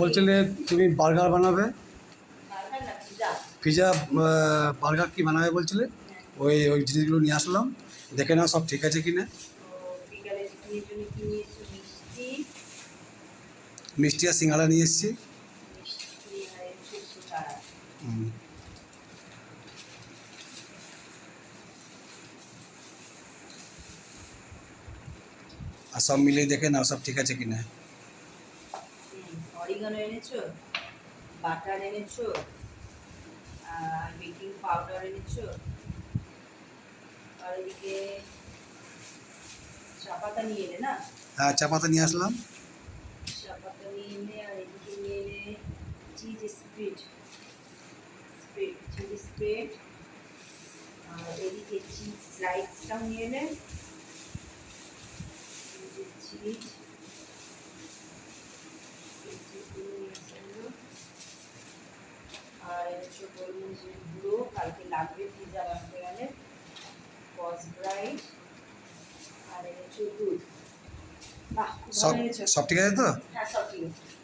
বলছিলে তুমি বার্গার বানাবে, পিজা বার্গার কি বানাবে বলছিলে, ওই ওই জিনিসগুলো নিয়ে আসলাম, দেখে নাও সব ঠিক আছে কি না। মিষ্টি আর সিঙ্গাড়া নিয়ে এসেছি। আর সব মিলিয়ে দেখে নাও সব ঠিক আছে কি না। অরিগানো এনেছো, বাটার এনেছো, আর বেকিং পাউডার এনেছো, আর এদিকে চা পাতা নিয়ে এলে না? হ্যাঁ, চা পাতা নিয়ে আসলাম। চা পাতা নিয়ে এলে, আর এদিকে নিয়ে এলে চিজ স্প্রেড, চিজ স্প্রেড, আর এদিকে চিজ স্লাইসটাও নিয়ে এলে, চিজ আর এনেছো গোলমরিচের গুঁড়ো, কালকে লাগবে পিজা বানাতে গেলে, কসব্রাইট, আর এনেছো দুধ। বাহ, সব এনেছো। সব ঠিক আছে তো? হ্যাঁ, সব ঠিক আছে।